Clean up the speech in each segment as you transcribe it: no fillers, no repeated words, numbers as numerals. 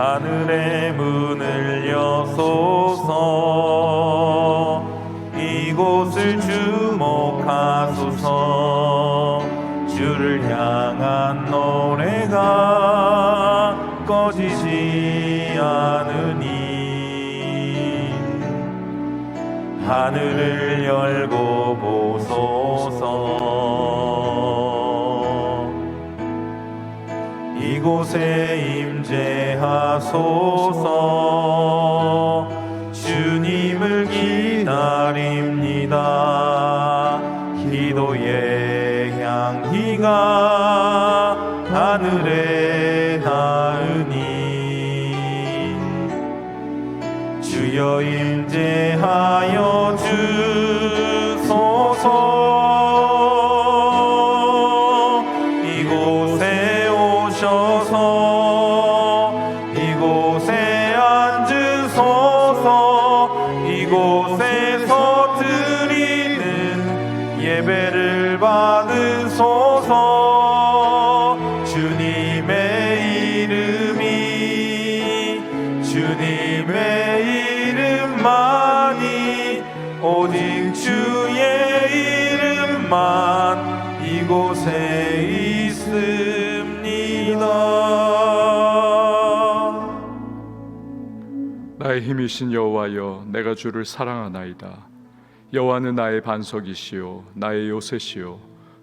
하늘의 문을 여소서. 이곳을 주목하소서. 주를 향한 노래가 꺼지지 않으니 하늘을 열고 보소서. 이곳에 임재하소서. 주님을 기다립니다. 기도의 향기가 하늘에 닿으니 주여 임재하여 주소서. 이곳에 오셔서 이곳에 앉으소서. 이곳에서 드리는 예배를 받으소서. 주님의 이름만이 오직 주의 이름만 이곳에 있습니다. 나의 힘이신 여호와여, 내가 주를 사랑하나이다. 여호와는 나의 반석이시요 나의 요새시요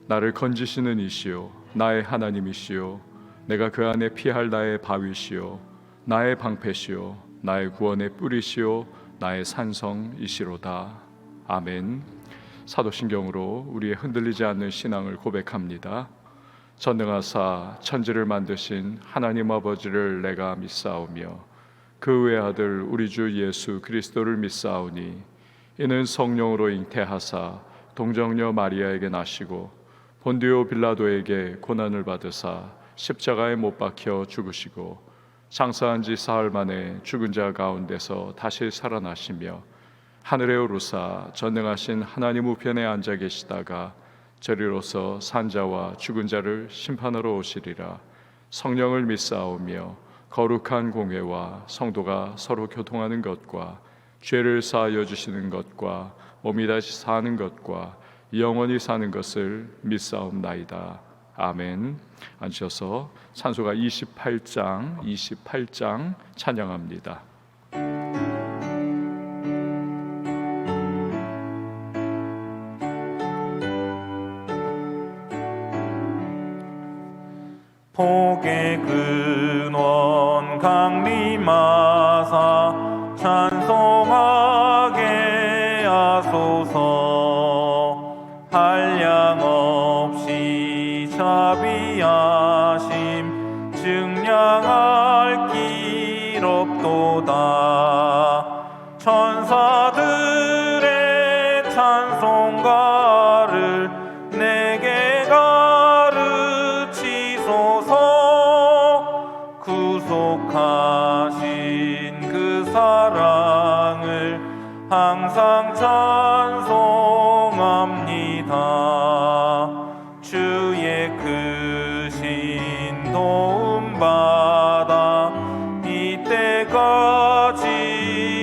나를 건지시는 이시요 나의 하나님이시요 내가 그 안에 피할 나의 바위시요 나의 방패시요 나의 구원의 뿌리시요 나의 산성이시로다. 아멘. 사도신경으로 우리의 흔들리지 않는 신앙을 고백합니다. 전능하사 천지를 만드신 하나님 아버지를 내가 믿사오며 그 외아들 우리 주 예수 그리스도를 믿사오니 이는 성령으로 잉태하사 동정녀 마리아에게 나시고 본디오 빌라도에게 고난을 받으사 십자가에 못 박혀 죽으시고 장사한 지 사흘 만에 죽은 자 가운데서 다시 살아나시며 하늘에 오르사 전능하신 하나님 우편에 앉아 계시다가 저리로서 산자와 죽은 자를 심판하러 오시리라. 성령을 믿사오며 거룩한 공회와 성도가 서로 교통하는 것과 죄를 사하여 주시는 것과 몸이 다시 사는 것과 영원히 사는 것을 믿사옵나이다. 아멘. 앉으셔서 찬송가 28장 찬양합니다. 복의 근원 강림하사 찬송하게 하소서. 한량없이 자비하심 증량할 길 없도다. 천사들의 찬송가를 내게 가르치소서. 구속하신 그 사랑을 항상 찬송합니다. 주의 크신 도움받아 이때까지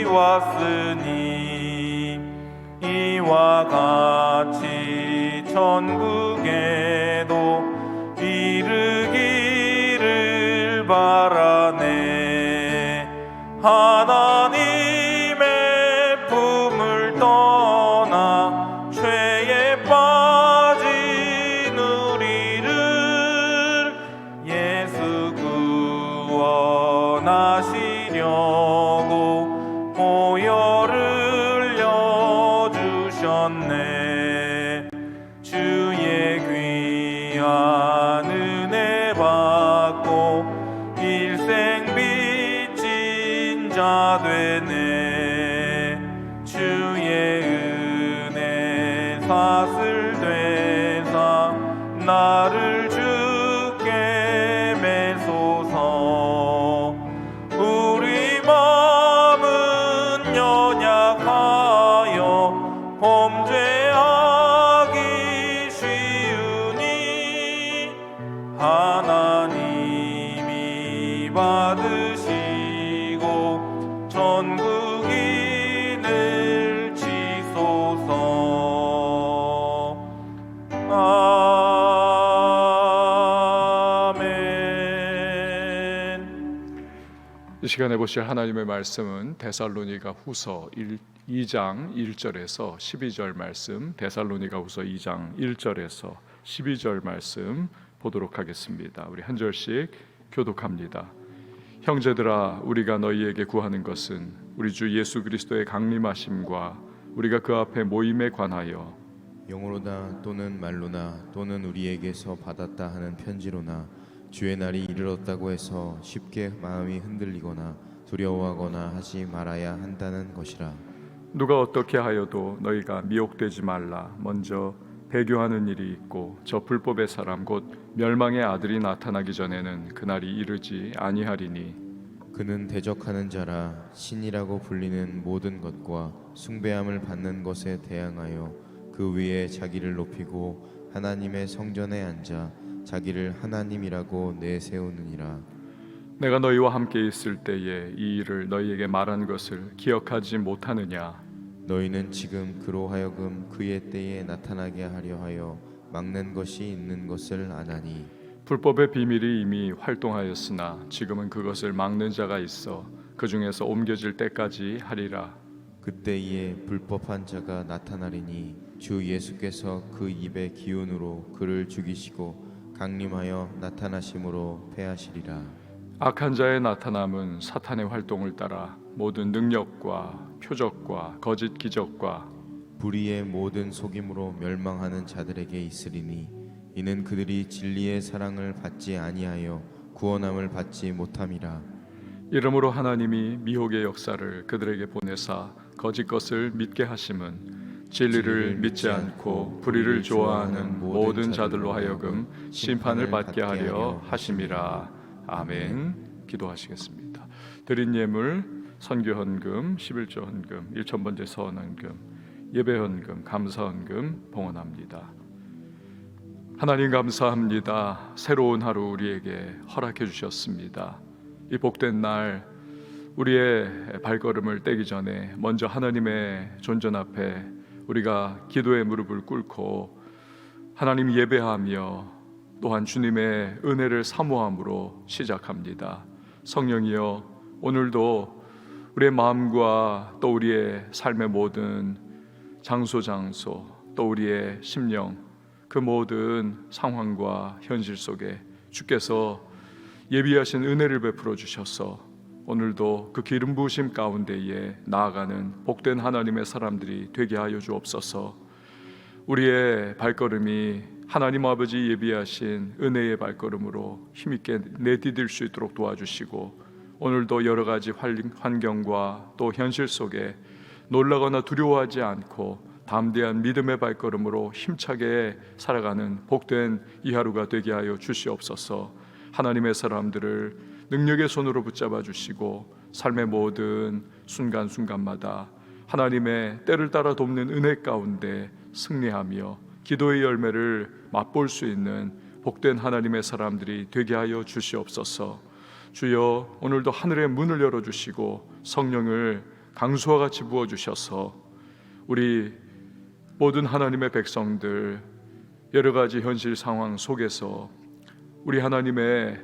왔으니 이와 같이 천국에도 이르기를 바라네. 하나님의 품을 떠나 죄에 빠진 우리를 예수 구원하시려고 보혈을 내어주셨네. 주의 귀한 은혜 받고 일생 빚진 자 되네. 주의 은혜 사슬 되사 나를 주께 매소서. 우리 마음은 연약하여 범죄하기 쉬우니 하나님이 받으시 이 시간에 보실 하나님의 말씀은 데살로니가 후서 2장 1절에서 12절 말씀, 데살로니가 후서 2장 1절에서 12절 말씀 보도록 하겠습니다. 우리 한 절씩 교독합니다. 형제들아, 우리가 너희에게 구하는 것은 우리 주 예수 그리스도의 강림하심과 우리가 그 앞에 모임에 관하여 영어로나 또는 말로나 또는 우리에게서 받았다 하는 편지로나 주의 날이 이르렀다고 해서 쉽게 마음이 흔들리거나 두려워하거나 하지 말아야 한다는 것이라. 누가 어떻게 하여도 너희가 미혹되지 말라. 먼저 배교하는 일이 있고 저 불법의 사람 곧 멸망의 아들이 나타나기 전에는 그날이 이르지 아니하리니 그는 대적하는 자라 신이라고 불리는 모든 것과 숭배함을 받는 것에 대항하여 그 위에 자기를 높이고 하나님의 성전에 앉아 자기를 하나님이라고 내세우느니라. 내가 너희와 함께 있을 때에 이 일을 너희에게 말한 것을 기억하지 못하느냐. 너희는 지금 그로 하여금 그의 때에 나타나게 하려 하여 막는 것이 있는 것을 아나니 불법의 비밀이 이미 활동하였으나 지금은 그것을 막는 자가 있어 그 중에서 옮겨질 때까지 하리라. 그때에 불법한 자가 나타나리니 주 예수께서 그 입의 기운으로 그를 죽이시고 강림하여 나타나심으로 패하시리라. 악한 자의 나타남은 사탄의 활동을 따라 모든 능력과 표적과 거짓 기적과 불의의 모든 속임으로 멸망하는 자들에게 있으리니 이는 그들이 진리의 사랑을 받지 아니하여 구원함을 받지 못함이라. 이러므로 하나님이 미혹의 역사를 그들에게 보내사 거짓 것을 믿게 하심은 진리를 믿지 않고 불의를 좋아하는 모든 자들로 하여금 심판을 받게 하려 하심이라. 아멘. 기도하시겠습니다. 드린 예물 선교헌금 11조 헌금 1,000번째 서헌헌금 예배헌금 감사헌금 봉헌합니다. 하나님 감사합니다. 새로운 하루 우리에게 허락해 주셨습니다. 이 복된 날 우리의 발걸음을 떼기 전에 먼저 하나님의 존전 앞에 우리가 기도의 무릎을 꿇고 하나님 예배하며 또한 주님의 은혜를 사모함으로 시작합니다. 성령이여, 오늘도 우리의 마음과 또 우리의 삶의 모든 장소 또 우리의 심령 그 모든 상황과 현실 속에 주께서 예비하신 은혜를 베풀어 주셔서 오늘도 그 기름 부으심 가운데에 나아가는 복된 하나님의 사람들이 되게 하여 주옵소서. 우리의 발걸음이 하나님 아버지 예비하신 은혜의 발걸음으로 힘있게 내디딜 수 있도록 도와주시고 오늘도 여러 가지 환경과 또 현실 속에 놀라거나 두려워하지 않고 담대한 믿음의 발걸음으로 힘차게 살아가는 복된 이 하루가 되게 하여 주시옵소서. 하나님의 사람들을 능력의 손으로 붙잡아 주시고 삶의 모든 순간순간마다 하나님의 때를 따라 돕는 은혜 가운데 승리하며 기도의 열매를 맛볼 수 있는 복된 하나님의 사람들이 되게 하여 주시옵소서. 주여, 오늘도 하늘의 문을 열어주시고 성령을 강수와 같이 부어주셔서 우리 모든 하나님의 백성들 여러 가지 현실 상황 속에서 우리 하나님의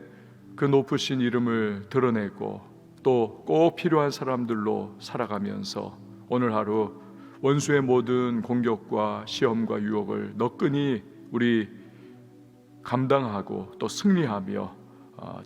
그 높으신 이름을 드러내고 또 꼭 필요한 사람들로 살아가면서 오늘 하루 원수의 모든 공격과 시험과 유혹을 너끈히 우리 감당하고 또 승리하며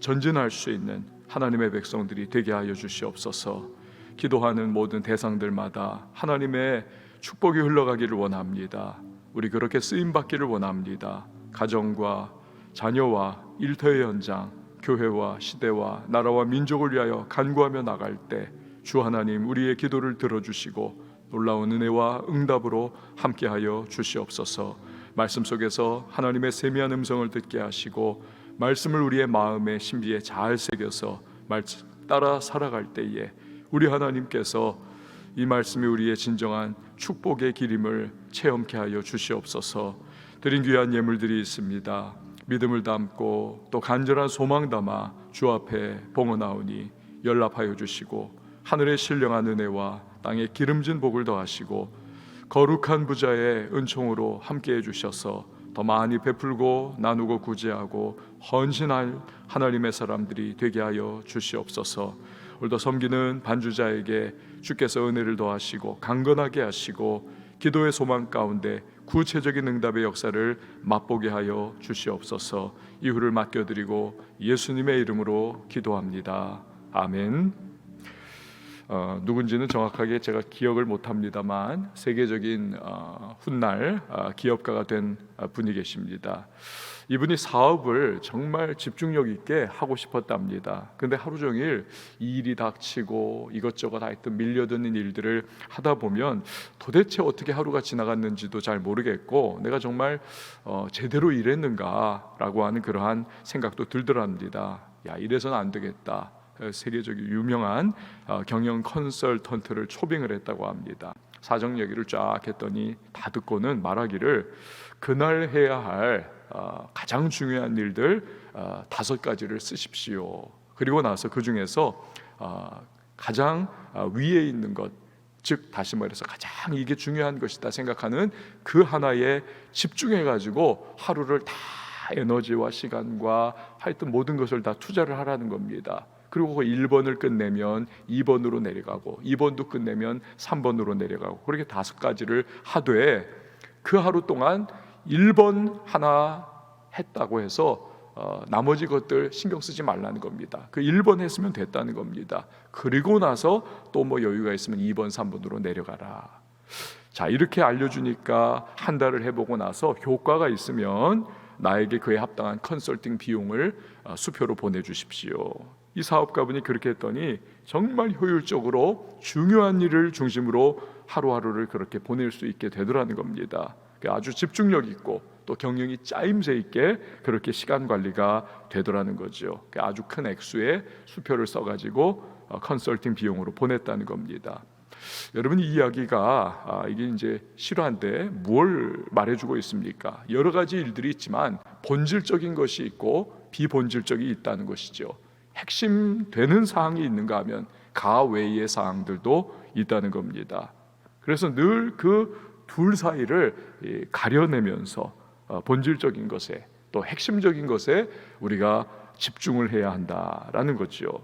전진할 수 있는 하나님의 백성들이 되게 하여 주시옵소서. 기도하는 모든 대상들마다 하나님의 축복이 흘러가기를 원합니다. 우리 그렇게 쓰임받기를 원합니다. 가정과 자녀와 일터의 현장, 교회와 시대와 나라와 민족을 위하여 간구하며 나갈 때 주 하나님 우리의 기도를 들어주시고 놀라운 은혜와 응답으로 함께하여 주시옵소서. 말씀 속에서 하나님의 세미한 음성을 듣게 하시고 말씀을 우리의 마음의 신비에 잘 새겨서 말씀 따라 살아갈 때에 우리 하나님께서 이 말씀이 우리의 진정한 축복의 기림을 체험케 하여 주시옵소서. 드린 귀한 예물들이 있습니다. 믿음을 담고 또 간절한 소망 담아 주 앞에 봉헌하오니 연락하여 주시고 하늘의 신령한 은혜와 땅의 기름진 복을 더하시고 거룩한 부자의 은총으로 함께해 주셔서 더 많이 베풀고 나누고 구제하고 헌신할 하나님의 사람들이 되게 하여 주시옵소서. 오늘도 섬기는 반주자에게 주께서 은혜를 더하시고 강건하게 하시고 기도의 소망 가운데 구체적인 응답의 역사를 맛보게 하여 주시옵소서. 이후를 맡겨드리고 예수님의 이름으로 기도합니다. 아멘. 누군지는 정확하게 제가 기억을 못합니다만 세계적인 훗날 기업가가 된 분이 계십니다. 이분이 사업을 정말 집중력 있게 하고 싶었답니다. 근데 하루 종일 이 일이 닥치고 이것저것 하여튼 밀려드는 일들을 하다 보면 도대체 어떻게 하루가 지나갔는지도 잘 모르겠고 내가 정말 제대로 일했는가라고 하는 그러한 생각도 들더랍니다. 야, 이래서는 안 되겠다. 세계적인 유명한 경영 컨설턴트를 초빙을 했다고 합니다. 사정 얘기를 쫙 했더니 다 듣고는 말하기를 그날 해야 할 가장 중요한 일들 5가지를 쓰십시오. 그리고 나서 그 중에서 가장 위에 있는 것, 즉 다시 말해서 가장 이게 중요한 것이다 생각하는 그 하나에 집중해가지고 하루를 다 에너지와 시간과 하여튼 모든 것을 다 투자를 하라는 겁니다. 그리고 1번을 끝내면 2번으로 내려가고 2번도 끝내면 3번으로 내려가고 그렇게 5가지를 하되 그 하루 동안 1번 하나 했다고 해서 나머지 것들 신경 쓰지 말라는 겁니다. 그 1번 했으면 됐다는 겁니다. 그리고 나서 또 뭐 여유가 있으면 2번, 3번으로 내려가라. 자, 이렇게 알려주니까 한 달을 해보고 나서 효과가 있으면 나에게 그에 합당한 컨설팅 비용을 수표로 보내주십시오. 이 사업가분이 그렇게 했더니 정말 효율적으로 중요한 일을 중심으로 하루하루를 그렇게 보낼 수 있게 되더라는 겁니다. 아주 집중력 있고 또 경영이 짜임새 있게 그렇게 시간 관리가 되더라는 거죠. 아주 큰 액수의 수표를 써가지고 컨설팅 비용으로 보냈다는 겁니다. 여러분, 이 이야기가 이게 이제 실화인데 뭘 말해주고 있습니까? 여러 가지 일들이 있지만 본질적인 것이 있고 비본질적이 있다는 것이죠. 핵심 되는 사항이 있는가 하면 가 외의 사항들도 있다는 겁니다. 그래서 늘 그 둘 사이를 가려내면서 본질적인 것에 또 핵심적인 것에 우리가 집중을 해야 한다라는 거죠.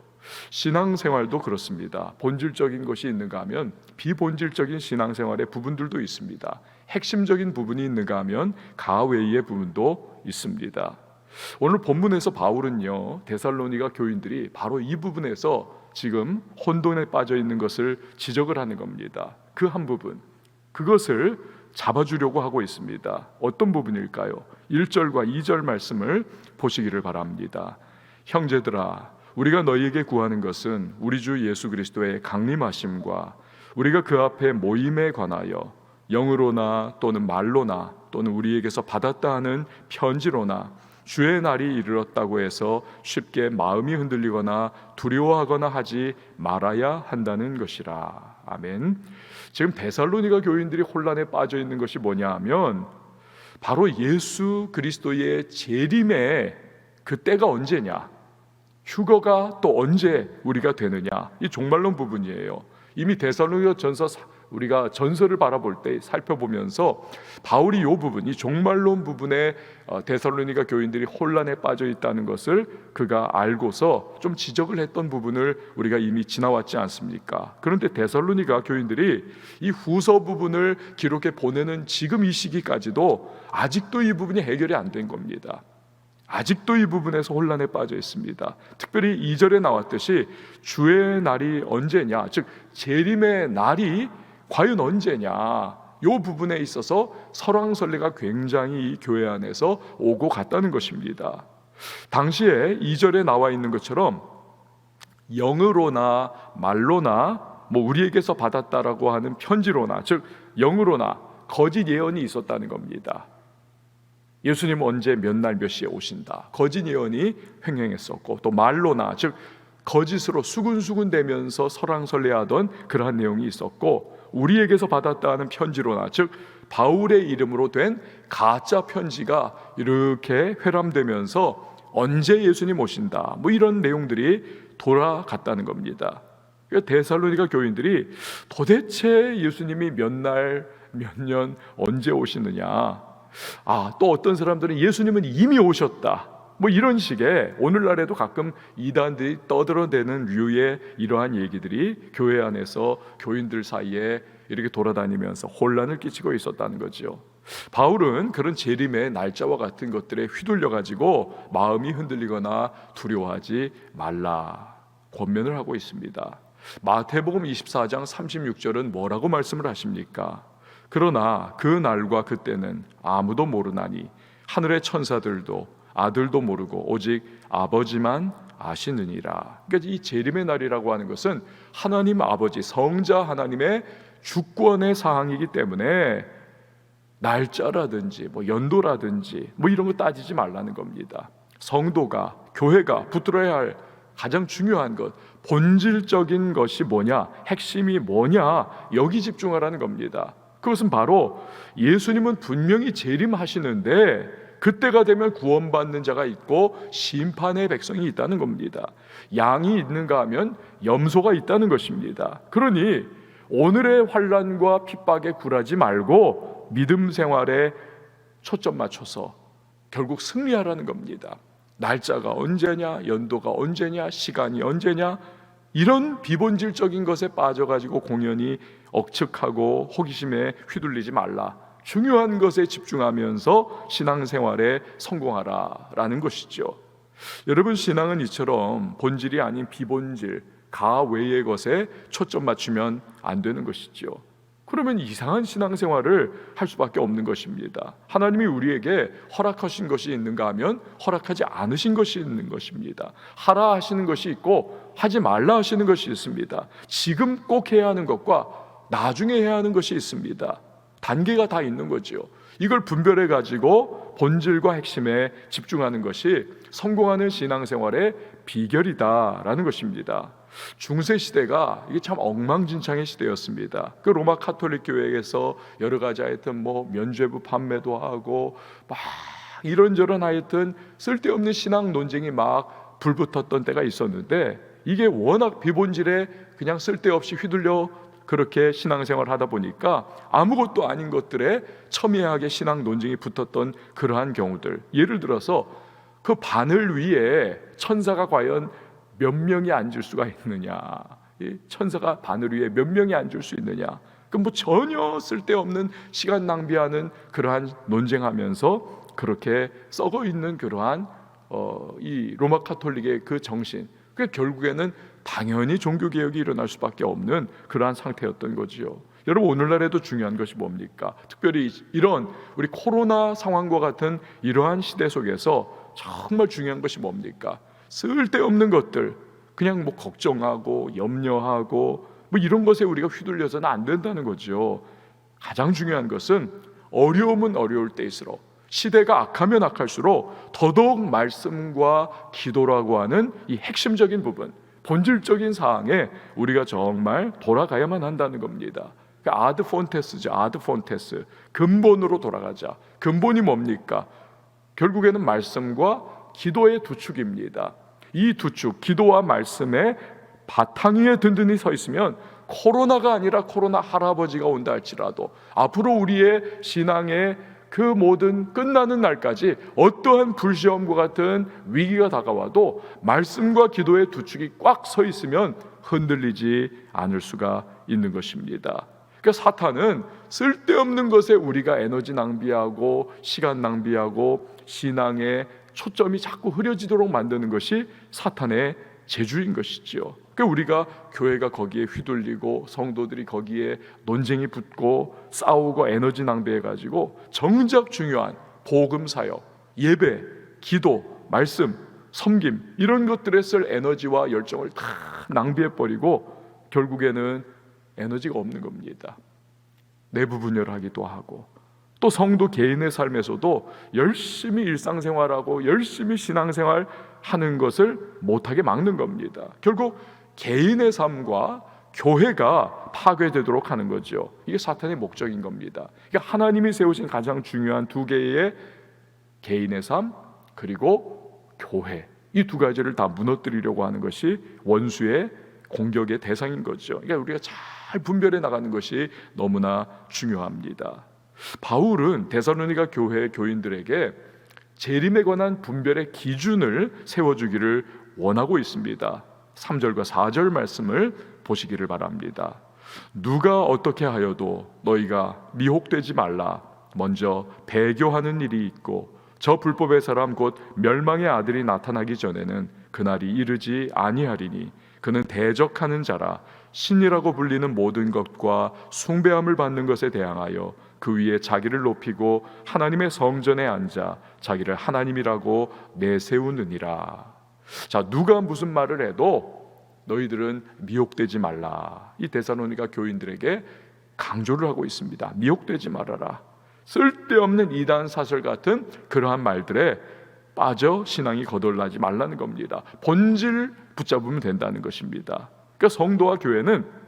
신앙생활도 그렇습니다. 본질적인 것이 있는가 하면 비본질적인 신앙생활의 부분들도 있습니다. 핵심적인 부분이 있는가 하면 가 외의 부분도 있습니다. 오늘 본문에서 바울은요, 데살로니가 교인들이 바로 이 부분에서 지금 혼돈에 빠져 있는 것을 지적을 하는 겁니다. 그 한 부분, 그것을 잡아주려고 하고 있습니다. 어떤 부분일까요? 1절과 2절 말씀을 보시기를 바랍니다. 형제들아, 우리가 너희에게 구하는 것은 우리 주 예수 그리스도의 강림하심과 우리가 그 앞에 모임에 관하여 영으로나 또는 말로나 또는 우리에게서 받았다 하는 편지로나 주의 날이 이르렀다고 해서 쉽게 마음이 흔들리거나 두려워하거나 하지 말아야 한다는 것이라. 아멘. 지금 데살로니가 교인들이 혼란에 빠져 있는 것이 뭐냐 하면 바로 예수 그리스도의 재림의 그 때가 언제냐, 휴거가 또 언제 우리가 되느냐, 이 종말론 부분이에요. 이미 데살로니가 전서 우리가 전서를 바라볼 때 살펴보면서 바울이 이 부분, 이 종말론 부분에 데살로니가 교인들이 혼란에 빠져 있다는 것을 그가 알고서 좀 지적을 했던 부분을 우리가 이미 지나왔지 않습니까? 그런데 데살로니가 교인들이 이 후서 부분을 기록해 보내는 지금 이 시기까지도 아직도 이 부분이 해결이 안 된 겁니다. 아직도 이 부분에서 혼란에 빠져 있습니다. 특별히 2절에 나왔듯이 주의 날이 언제냐, 즉 재림의 날이 과연 언제냐, 이 부분에 있어서 설왕설래가 굉장히 이 교회 안에서 오고 갔다는 것입니다. 당시에 2절에 나와 있는 것처럼 영으로나 말로나 뭐 우리에게서 받았다라고 하는 편지로나, 즉 영으로나 거짓 예언이 있었다는 겁니다. 예수님 언제 몇 날 몇 시에 오신다, 거짓 예언이 횡행했었고, 또 말로나 즉 거짓으로 수군수군대면서 설왕설래하던 그러한 내용이 있었고, 우리에게서 받았다 하는 편지로나 즉 바울의 이름으로 된 가짜 편지가 이렇게 회람되면서 언제 예수님 오신다, 뭐 이런 내용들이 돌아갔다는 겁니다. 데살로니가 교인들이 도대체 예수님이 몇 날 몇 년 언제 오시느냐, 또 어떤 사람들은 예수님은 이미 오셨다, 뭐 이런 식의 오늘날에도 가끔 이단들이 떠들어대는 류의 이러한 얘기들이 교회 안에서 교인들 사이에 이렇게 돌아다니면서 혼란을 끼치고 있었다는 거죠. 바울은 그런 재림의 날짜와 같은 것들에 휘둘려 가지고 마음이 흔들리거나 두려워하지 말라 권면을 하고 있습니다. 마태복음 24장 36절은 뭐라고 말씀을 하십니까? 그러나 그 날과 그때는 아무도 모르나니 하늘의 천사들도 아들도 모르고 오직 아버지만 아시느니라. 그러니까 이 재림의 날이라고 하는 것은 하나님 아버지 성자 하나님의 주권의 사항이기 때문에 날짜라든지 뭐 연도라든지 뭐 이런 거 따지지 말라는 겁니다. 성도가 교회가 붙들어야 할 가장 중요한 것, 본질적인 것이 뭐냐, 핵심이 뭐냐, 여기 집중하라는 겁니다. 그것은 바로 예수님은 분명히 재림하시는데 그때가 되면 구원받는 자가 있고 심판의 백성이 있다는 겁니다. 양이 있는가 하면 염소가 있다는 것입니다. 그러니 오늘의 환난과 핍박에 굴하지 말고 믿음 생활에 초점 맞춰서 결국 승리하라는 겁니다. 날짜가 언제냐, 연도가 언제냐, 시간이 언제냐, 이런 비본질적인 것에 빠져가지고 공연히 억측하고 호기심에 휘둘리지 말라. 중요한 것에 집중하면서 신앙생활에 성공하라라는 것이죠. 여러분, 신앙은 이처럼 본질이 아닌 비본질, 가외의 것에 초점 맞추면 안 되는 것이죠. 그러면 이상한 신앙생활을 할 수밖에 없는 것입니다. 하나님이 우리에게 허락하신 것이 있는가 하면 허락하지 않으신 것이 있는 것입니다. 하라 하시는 것이 있고 하지 말라 하시는 것이 있습니다. 지금 꼭 해야 하는 것과 나중에 해야 하는 것이 있습니다. 단계가 다 있는 거죠. 이걸 분별해 가지고 본질과 핵심에 집중하는 것이 성공하는 신앙생활의 비결이다라는 것입니다. 중세 시대가 이게 참 엉망진창의 시대였습니다. 그 로마 카톨릭 교회에서 여러 가지 하여튼 뭐 면죄부 판매도 하고 막 이런저런 하여튼 쓸데없는 신앙 논쟁이 막 불붙었던 때가 있었는데, 이게 워낙 비본질에 그냥 쓸데없이 휘둘려 그렇게 신앙생활을 하다 보니까 아무것도 아닌 것들에 첨예하게 신앙 논쟁이 붙었던 그러한 경우들, 예를 들어서 그 바늘 위에 천사가 과연 몇 명이 앉을 수가 있느냐, 이 천사가 바늘 위에 몇 명이 앉을 수 있느냐, 그 뭐 전혀 쓸데없는 시간 낭비하는 그러한 논쟁하면서 그렇게 썩어 있는 그러한 이 로마 카톨릭의 그 정신, 그 결국에는 당연히 종교개혁이 일어날 수밖에 없는 그러한 상태였던 거지요. 여러분, 오늘날에도 중요한 것이 뭡니까? 특별히 이런 우리 코로나 상황과 같은 이러한 시대 속에서 정말 중요한 것이 뭡니까? 쓸데없는 것들, 그냥 뭐 걱정하고 염려하고 뭐 이런 것에 우리가 휘둘려서는 안 된다는 거죠. 가장 중요한 것은 어려움은 어려울 때일수록, 시대가 악하면 악할수록 더더욱 말씀과 기도라고 하는 이 핵심적인 부분, 본질적인 사항에 우리가 정말 돌아가야만 한다는 겁니다. 그러니까 아드 폰테스죠. 아드 폰테스, 근본으로 돌아가자. 근본이 뭡니까? 결국에는 말씀과 기도의 두 축입니다. 이 두 축, 기도와 말씀의 바탕 위에 든든히 서 있으면 코로나가 아니라 코로나 할아버지가 온다 할지라도 앞으로 우리의 신앙의 그 모든 끝나는 날까지 어떠한 불시험과 같은 위기가 다가와도 말씀과 기도의 두 축이 꽉 서 있으면 흔들리지 않을 수가 있는 것입니다. 그러니까 사탄은 쓸데없는 것에 우리가 에너지 낭비하고 시간 낭비하고 신앙의 초점이 자꾸 흐려지도록 만드는 것이 사탄의 재주인 것이죠. 그러니까 우리가 교회가 거기에 휘둘리고 성도들이 거기에 논쟁이 붙고 싸우고 에너지 낭비해가지고 정작 중요한 복음 사역, 예배, 기도, 말씀, 섬김 이런 것들에 쓸 에너지와 열정을 다 낭비해버리고 결국에는 에너지가 없는 겁니다. 내부 분열하기도 하고, 또 성도 개인의 삶에서도 열심히 일상생활하고 열심히 신앙생활 하는 것을 못하게 막는 겁니다. 결국 개인의 삶과 교회가 파괴되도록 하는 거죠. 이게 사탄의 목적인 겁니다. 그러니까 하나님이 세우신 가장 중요한 두 개의 개인의 삶 그리고 교회, 이 두 가지를 다 무너뜨리려고 하는 것이 원수의 공격의 대상인 거죠. 그러니까 우리가 잘 분별해 나가는 것이 너무나 중요합니다. 바울은 데살로니가 교회 교인들에게 재림에 관한 분별의 기준을 세워주기를 원하고 있습니다. 3절과 4절 말씀을 보시기를 바랍니다. 누가 어떻게 하여도 너희가 미혹되지 말라. 먼저 배교하는 일이 있고 저 불법의 사람 곧 멸망의 아들이 나타나기 전에는 그날이 이르지 아니하리니 그는 대적하는 자라. 신이라고 불리는 모든 것과 숭배함을 받는 것에 대항하여 그 위에 자기를 높이고 하나님의 성전에 앉아 자기를 하나님이라고 내세우느니라. 자, 누가 무슨 말을 해도 너희들은 미혹되지 말라. 이 데살로니가 교인들에게 강조를 하고 있습니다. 미혹되지 말아라. 쓸데없는 이단 사설 같은 그러한 말들에 빠져 신앙이 거덜나지 말라는 겁니다. 본질 붙잡으면 된다는 것입니다. 그러니까 성도와 교회는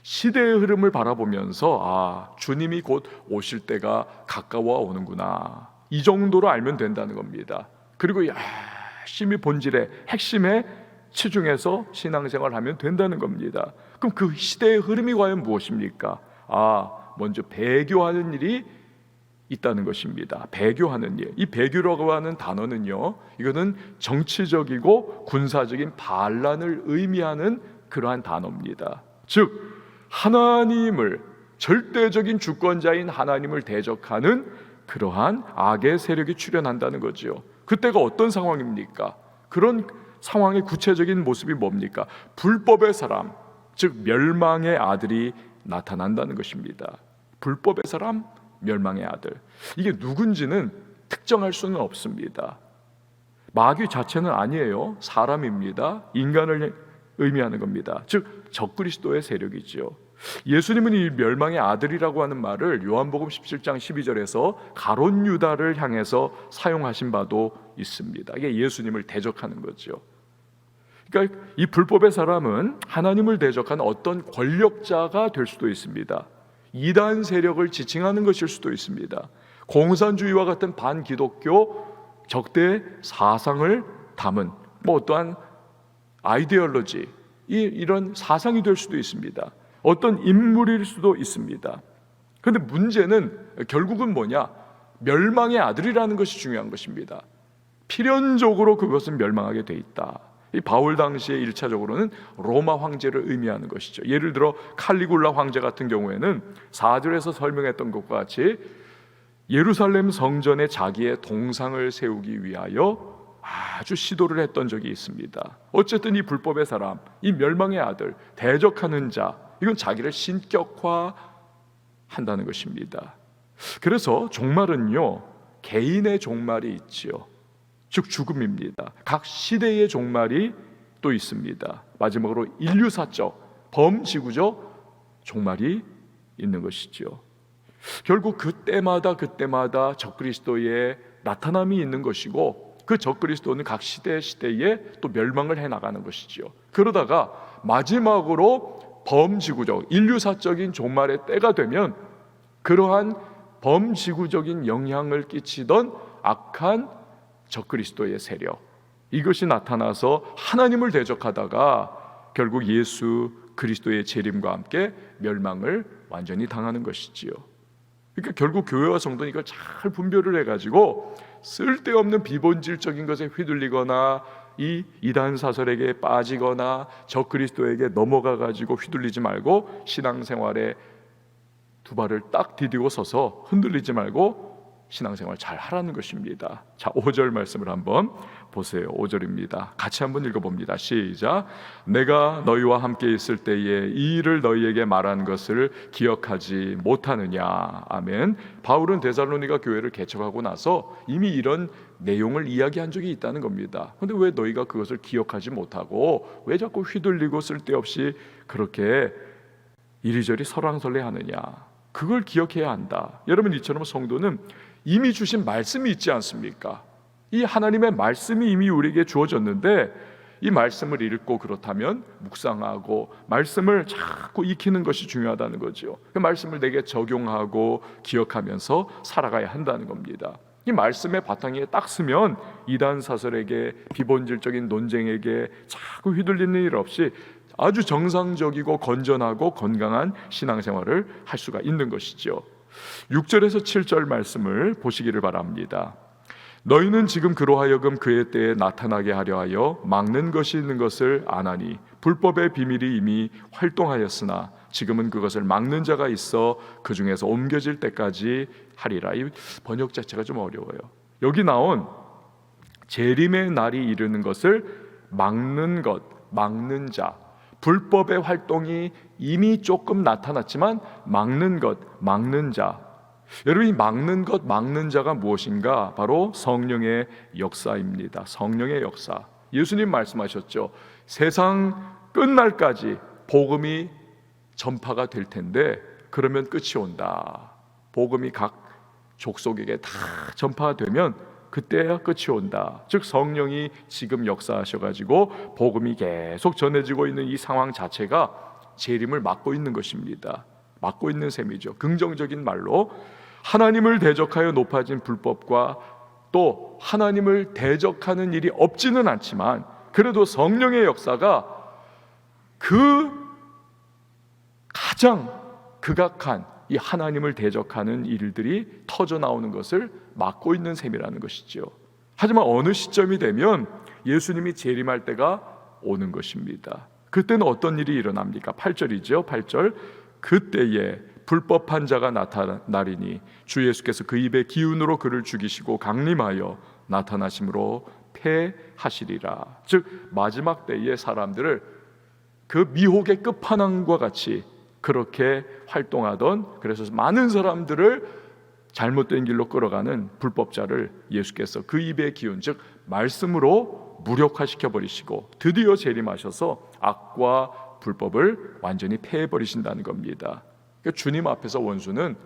시대의 흐름을 바라보면서 주님이 곧 오실 때가 가까워 오는구나, 이 정도로 알면 된다는 겁니다. 그리고 열심히 본질의 핵심에 치중해서 신앙생활을 하면 된다는 겁니다. 그럼 그 시대의 흐름이 과연 무엇입니까? 먼저 배교하는 일이 있다는 것입니다. 배교하는 일. 이 배교라고 하는 단어는요, 이거는 정치적이고 군사적인 반란을 의미하는 그러한 단어입니다. 즉 하나님을, 절대적인 주권자인 하나님을 대적하는 그러한 악의 세력이 출현한다는 거죠. 그때가 어떤 상황입니까? 그런 상황의 구체적인 모습이 뭡니까? 불법의 사람, 즉 멸망의 아들이 나타난다는 것입니다. 불법의 사람, 멸망의 아들. 이게 누군지는 특정할 수는 없습니다. 마귀 자체는 아니에요. 사람입니다. 인간을 의미하는 겁니다. 즉 적그리스도의 세력이죠. 예수님은 이 멸망의 아들이라고 하는 말을 요한복음 17장 12절에서 가롯 유다를 향해서 사용하신 바도 있습니다. 이게 예수님을 대적하는 거죠. 그러니까 이 불법의 사람은 하나님을 대적한 어떤 권력자가 될 수도 있습니다. 이단 세력을 지칭하는 것일 수도 있습니다. 공산주의와 같은 반기독교 적대 사상을 담은 어떠한 아이디올로지, 이런 사상이 될 수도 있습니다. 어떤 인물일 수도 있습니다. 그런데 문제는 결국은 뭐냐? 멸망의 아들이라는 것이 중요한 것입니다. 필연적으로 그것은 멸망하게 돼 있다. 이 바울 당시에 1차적으로는 로마 황제를 의미하는 것이죠. 예를 들어 칼리굴라 황제 같은 경우에는 4절에서 설명했던 것과 같이 예루살렘 성전에 자기의 동상을 세우기 위하여 아주 시도를 했던 적이 있습니다. 어쨌든 이 불법의 사람, 이 멸망의 아들, 대적하는 자, 이건 자기를 신격화한다는 것입니다. 그래서 종말은요, 개인의 종말이 있지요. 즉 죽음입니다. 각 시대의 종말이 또 있습니다. 마지막으로 인류사적, 범지구적 종말이 있는 것이죠. 결국 그때마다 적그리스도의 나타남이 있는 것이고, 그 적그리스도는 각 시대에 또 멸망을 해나가는 것이죠. 그러다가 마지막으로 범지구적, 인류사적인 종말의 때가 되면 그러한 범지구적인 영향을 끼치던 악한 적그리스도의 세력, 이것이 나타나서 하나님을 대적하다가 결국 예수 그리스도의 재림과 함께 멸망을 완전히 당하는 것이지요. 그러니까 결국 교회와 성도는 이걸 잘 분별을 해가지고 쓸데없는 비본질적인 것에 휘둘리거나 이 이단 사설에게 빠지거나 적그리스도에게 넘어가가지고 휘둘리지 말고 신앙생활에 두 발을 딱 디디고 서서 흔들리지 말고 신앙생활 잘 하라는 것입니다. 자, 5절 말씀을 한번 보세요. 5절입니다. 같이 한번 읽어봅니다. 시작. 내가 너희와 함께 있을 때에 이 일을 너희에게 말한 것을 기억하지 못하느냐. 아멘. 바울은 데살로니가 교회를 개척하고 나서 이미 이런 내용을 이야기한 적이 있다는 겁니다. 그런데 왜 너희가 그것을 기억하지 못하고 왜 자꾸 휘둘리고 쓸데없이 그렇게 이리저리 설왕설래하느냐. 그걸 기억해야 한다. 여러분, 이처럼 성도는 이미 주신 말씀이 있지 않습니까? 이 하나님의 말씀이 이미 우리에게 주어졌는데 이 말씀을 읽고 그렇다면 묵상하고 말씀을 자꾸 익히는 것이 중요하다는 거죠. 그 말씀을 내게 적용하고 기억하면서 살아가야 한다는 겁니다. 이 말씀의 바탕에 딱 서면 이단 사설에게 비본질적인 논쟁에게 자꾸 휘둘리는 일 없이 아주 정상적이고 건전하고 건강한 신앙생활을 할 수가 있는 것이죠. 6절에서 7절 말씀을 보시기를 바랍니다. 너희는 지금 그로 하여금 그의 때에 나타나게 하려 하여 막는 것이 있는 것을 아나니 불법의 비밀이 이미 활동하였으나 지금은 그것을 막는 자가 있어 그 중에서 옮겨질 때까지 하리라. 이 번역 자체가 좀 어려워요. 여기 나온 재림의 날이 이르는 것을 막는 것, 막는 자, 불법의 활동이 이미 조금 나타났지만 막는 것, 막는 자. 여러분, 이 막는 것, 막는 자가 무엇인가? 바로 성령의 역사입니다. 성령의 역사. 예수님 말씀하셨죠. 세상 끝날까지 복음이 전파가 될 텐데 그러면 끝이 온다. 복음이 각 족속에게 다 전파되면 그때야 끝이 온다. 즉 성령이 지금 역사하셔가지고 복음이 계속 전해지고 있는 이 상황 자체가 재림을 막고 있는 것입니다. 막고 있는 셈이죠. 긍정적인 말로 하나님을 대적하여 높아진 불법과 또 하나님을 대적하는 일이 없지는 않지만 그래도 성령의 역사가 그 가장 극악한 이 하나님을 대적하는 일들이 터져 나오는 것을 막고 있는 셈이라는 것이죠. 하지만 어느 시점이 되면 예수님이 재림할 때가 오는 것입니다. 그때는 어떤 일이 일어납니까? 8절이죠. 8절. 그때에 불법한 자가 나타나리니 주 예수께서 그 입의 기운으로 그를 죽이시고 강림하여 나타나심으로 패하시리라. 즉 마지막 때의 사람들을 그 미혹의 끝판왕과 같이 그렇게 활동하던, 그래서 많은 사람들을 잘못된 길로 끌어가는 불법자를 예수께서 그 입의 기운, 즉 말씀으로 무력화시켜 버리시고 드디어 재림하셔서 악과 불법을 완전히 패해버리신다는 겁니다. 그러니까 주님 앞에서 원수는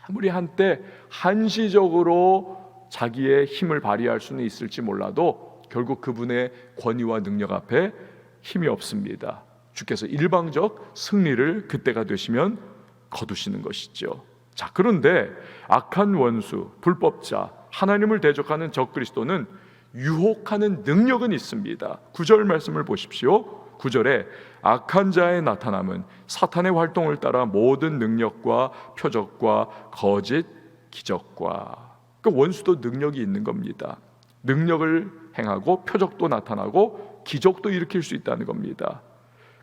아무리 한때 한시적으로 자기의 힘을 발휘할 수는 있을지 몰라도 결국 그분의 권위와 능력 앞에 힘이 없습니다. 주께서 일방적 승리를 그때가 되시면 거두시는 것이죠. 자, 그런데 악한 원수, 불법자, 하나님을 대적하는 적그리스도는 유혹하는 능력은 있습니다. 9절 말씀을 보십시오. 9절에 악한 자의 나타남은 사탄의 활동을 따라 모든 능력과 표적과 거짓 기적과, 그러니까 원수도 능력이 있는 겁니다. 능력을 행하고 표적도 나타나고 기적도 일으킬 수 있다는 겁니다.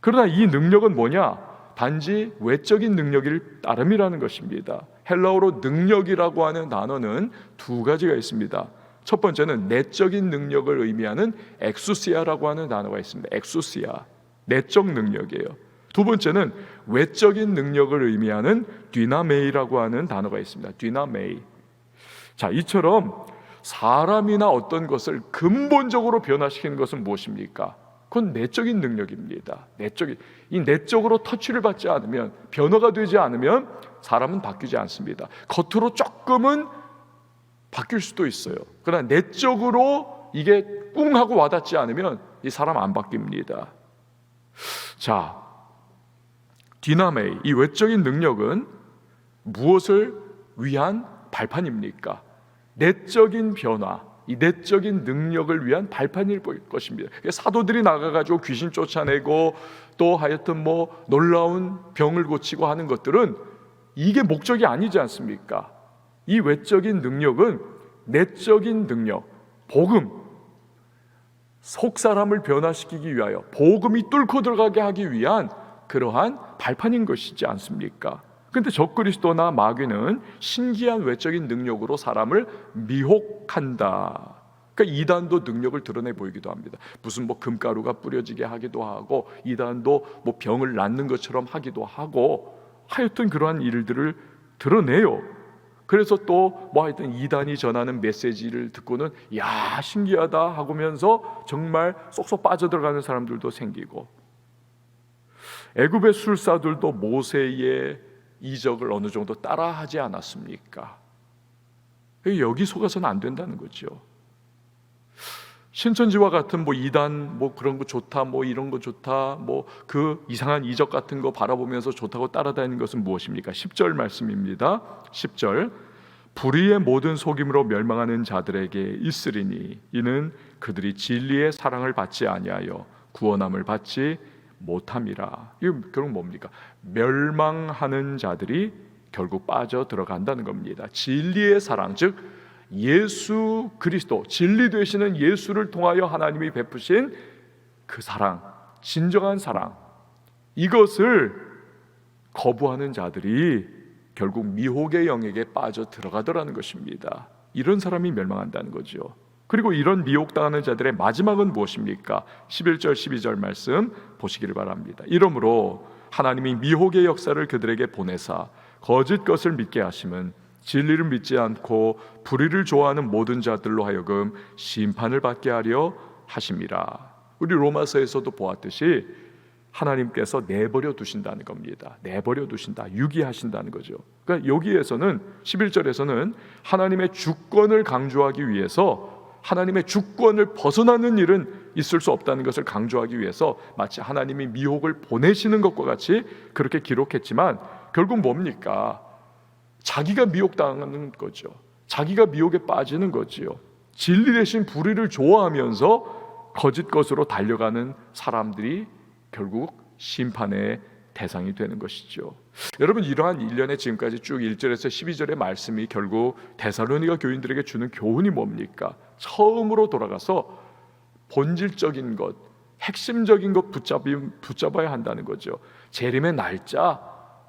그러나 이 능력은 뭐냐? 단지 외적인 능력일 따름이라는 것입니다. 헬라어로 능력이라고 하는 단어는 두 가지가 있습니다. 첫 번째는 내적인 능력을 의미하는 엑수시아라고 하는 단어가 있습니다. 엑수시아, 내적 능력이에요. 두 번째는 외적인 능력을 의미하는 디나메이라고 하는 단어가 있습니다. 디나메이. 자, 이처럼 사람이나 어떤 것을 근본적으로 변화시키는 것은 무엇입니까? 그건 내적인 능력입니다. 이 내적으로 터치를 받지 않으면, 변화가 되지 않으면 사람은 바뀌지 않습니다. 겉으로 조금은 바뀔 수도 있어요. 그러나 내적으로 이게 꿍 하고 와닿지 않으면 이 사람 안 바뀝니다. 자, 디나메이, 이 외적인 능력은 무엇을 위한 발판입니까? 내적인 변화, 이 내적인 능력을 위한 발판일 것입니다. 사도들이 나가가지고 귀신 쫓아내고 또 하여튼 뭐 놀라운 병을 고치고 하는 것들은 이게 목적이 아니지 않습니까? 이 외적인 능력은 내적인 능력, 복음, 속 사람을 변화시키기 위하여 복음이 뚫고 들어가게 하기 위한 그러한 발판인 것이지 않습니까? 그런데 적그리스도나 마귀는 신기한 외적인 능력으로 사람을 미혹한다. 그러니까 이단도 능력을 드러내 보이기도 합니다. 무슨 뭐 금가루가 뿌려지게 하기도 하고, 이단도 뭐 병을 낫는 것처럼 하기도 하고, 하여튼 그러한 일들을 드러내요. 그래서 또 뭐 하여튼 이단이 전하는 메시지를 듣고는 야, 신기하다 하면서 정말 쏙쏙 빠져들어가는 사람들도 생기고, 애굽의 술사들도 모세의 이적을 어느 정도 따라하지 않았습니까? 여기 속아서는 안 된다는 거죠. 신천지와 같은 뭐 이단 뭐 그런 거 좋다, 뭐 이런 거 좋다, 뭐 그 이상한 이적 같은 거 바라보면서 좋다고 따라다니는 것은 무엇입니까? 10절 말씀입니다. 10절. 불의의 모든 속임으로 멸망하는 자들에게 있으리니 이는 그들이 진리의 사랑을 받지 아니하여 구원함을 받지 못함이라. 이거 결국 뭡니까? 멸망하는 자들이 결국 빠져 들어간다는 겁니다. 진리의 사랑, 즉 예수 그리스도, 진리 되시는 예수를 통하여 하나님이 베푸신 그 사랑, 진정한 사랑, 이것을 거부하는 자들이 결국 미혹의 영역에 빠져 들어가더라는 것입니다. 이런 사람이 멸망한다는 거죠. 그리고 이런 미혹당하는 자들의 마지막은 무엇입니까? 11절 12절 말씀 보시기를 바랍니다. 이러므로 하나님이 미혹의 역사를 그들에게 보내사 거짓 것을 믿게 하심은 진리를 믿지 않고 불의를 좋아하는 모든 자들로 하여금 심판을 받게 하려 하심이라. 우리 로마서에서도 보았듯이 하나님께서 내버려 두신다는 겁니다. 내버려 두신다, 유기하신다는 거죠. 그러니까 여기에서는 11절에서는 하나님의 주권을 강조하기 위해서, 하나님의 주권을 벗어나는 일은 있을 수 없다는 것을 강조하기 위해서 마치 하나님이 미혹을 보내시는 것과 같이 그렇게 기록했지만, 결국 뭡니까? 자기가 미혹당하는 거죠. 자기가 미혹에 빠지는 거지요. 진리 대신 불의를 좋아하면서 거짓 것으로 달려가는 사람들이 결국 심판의 대상이 되는 것이죠. 여러분, 이러한 일련의 지금까지 쭉 1절에서 12절의 말씀이 결국 데살로니가 교인들에게 주는 교훈이 뭡니까? 처음으로 돌아가서 본질적인 것, 핵심적인 것 붙잡아야 한다는 거죠. 재림의 날짜,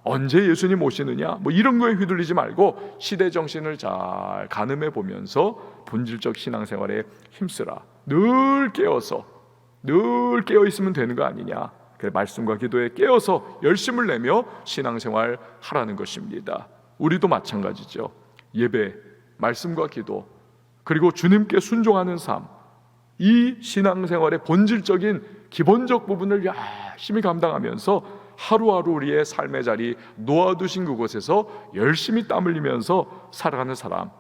언제 예수님 오시느냐, 뭐 이런 거에 휘둘리지 말고 시대 정신을 잘 가늠해 보면서 본질적 신앙생활에 힘쓰라. 늘 깨어 있으면 되는 거 아니냐. 말씀과 기도에 깨어서 열심을 내며 신앙생활 하라는 것입니다. 우리도 마찬가지죠. 예배, 말씀과 기도, 그리고 주님께 순종하는 삶, 이 신앙생활의 본질적인 기본적 부분을 열심히 감당하면서 하루하루 우리의 삶의 자리 놓아두신 그곳에서 열심히 땀 흘리면서 살아가는 사람,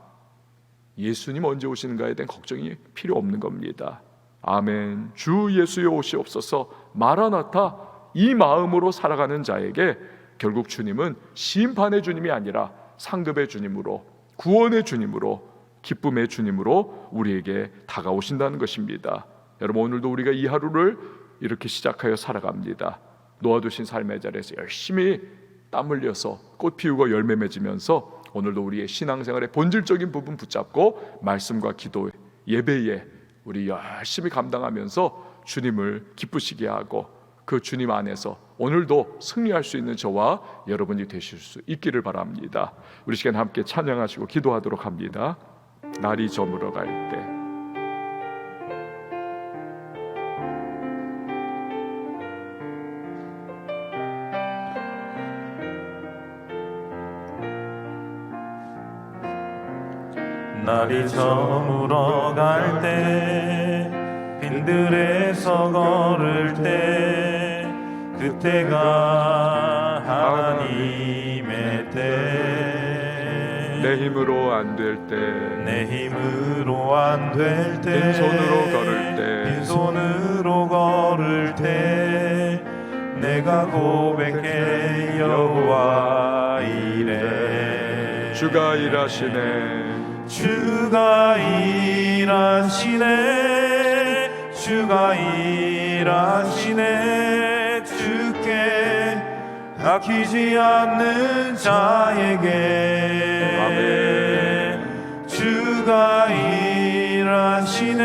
예수님 언제 오시는가에 대한 걱정이 필요 없는 겁니다. 아멘. 주 예수여 오시옵소서, 마라나타, 이 마음으로 살아가는 자에게 결국 주님은 심판의 주님이 아니라 상급의 주님으로, 구원의 주님으로, 기쁨의 주님으로 우리에게 다가오신다는 것입니다. 여러분, 오늘도 우리가 이 하루를 이렇게 시작하여 살아갑니다. 놓아두신 삶의 자리에서 열심히 땀 흘려서 꽃 피우고 열매 맺으면서 오늘도 우리의 신앙생활의 본질적인 부분 붙잡고 말씀과 기도, 예배에 우리 열심히 감당하면서 주님을 기쁘시게 하고 그 주님 안에서 오늘도 승리할 수 있는 저와 여러분이 되실 수 있기를 바랍니다. 우리 시간 함께 찬양하시고 기도하도록 합니다. 날이 저물어 갈 때, 날이 저물어 갈 때, 빈들에서 걸을 때, 그때가 하나님의 때. 내 힘으로 안 될 때, 내 힘으로 안 될 때, 빈손으로 걸을 때, 빈손으로 걸을 때, 내가 고백해 여호와 이래. 주가 일하시네, 주가 일하시네, 주가 일하시네. 주께 아끼지 않는 자에게. 아멘. 주가 일하시네,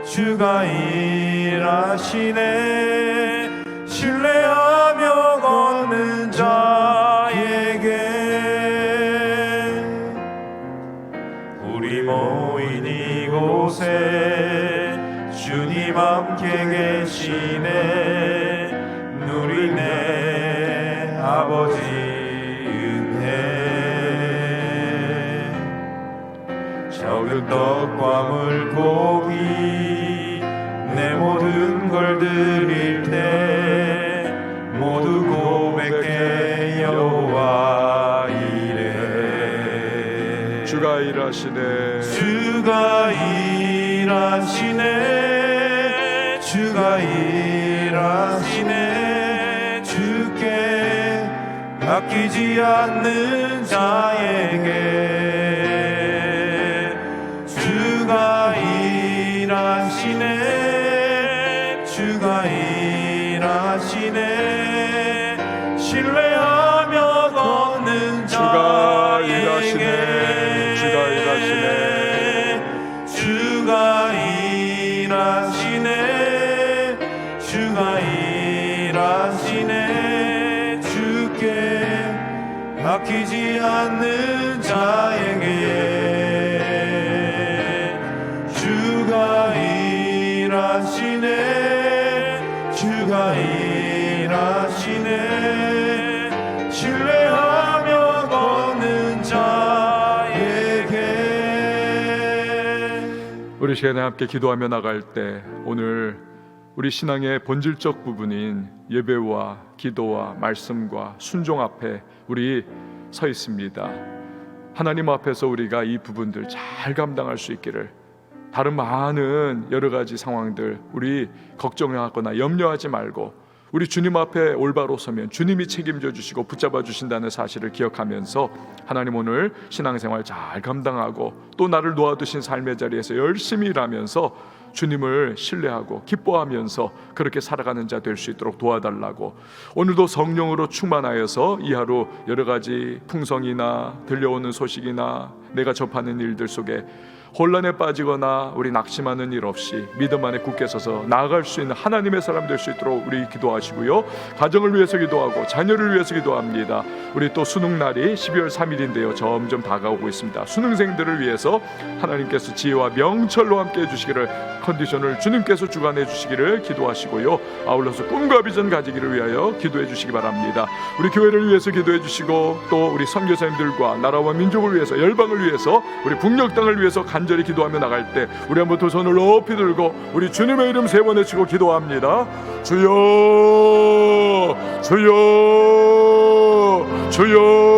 주가 일하시네. 신뢰하며 걷는 자에게. 우리 모인 이곳에 주님 함께 계시네. 누리네 아버지 은혜. 적은 떡과 물고기 내 모든 걸 드릴 때 모두 고백해 여호와 이래. 주가 일하시네, 주가 일하시네, 주가 일하시네. 주께 아끼지 않는 자에게. 주가 일하시네, 주가 일하시네. 신뢰하며 걷는 주가 자에게. 일하시네, 주가 일하시네. 주가 일하시네 주께 맡기지 않는 자에게 주가 일하시네 주가 일하시네 신뢰하며 걷는 자에게. 우리 시간에 함께 기도하며 나갈 때 오늘 우리 신앙의 본질적 부분인 예배와 기도와 말씀과 순종 앞에 우리 서 있습니다. 하나님 앞에서 우리가 이 부분들 잘 감당할 수 있기를, 다른 많은 여러 가지 상황들 우리 걱정하거나 염려하지 말고 우리 주님 앞에 올바로 서면 주님이 책임져 주시고 붙잡아 주신다는 사실을 기억하면서 하나님 오늘 신앙생활 잘 감당하고 또 나를 놓아두신 삶의 자리에서 열심히 일하면서 주님을 신뢰하고 기뻐하면서 그렇게 살아가는 자 될 수 있도록 도와달라고, 오늘도 성령으로 충만하여서 이 하루 여러 가지 풍성이나 들려오는 소식이나 내가 접하는 일들 속에 혼란에 빠지거나 우리 낙심하는 일 없이 믿음 안에 굳게 서서 나아갈 수 있는 하나님의 사람 될 수 있도록 우리 기도하시고요. 가정을 위해서 기도하고 자녀를 위해서 기도합니다. 우리 또 수능날이 12월 3일인데요 점점 다가오고 있습니다. 수능생들을 위해서 하나님께서 지혜와 명철로 함께 해주시기를, 컨디션을 주님께서 주관해 주시기를 기도하시고요. 아울러서 꿈과 비전 가지기를 위하여 기도해 주시기 바랍니다. 우리 교회를 위해서 기도해 주시고 또 우리 선교사님들과 나라와 민족을 위해서, 열방을 위해서, 우리 북녘 땅을 위해서 간절히 기도하며 나갈 때 우리 한번 두 손을 높이 들고 우리 주님의 이름 세 번 외치고 기도합니다. 주여 주여 주여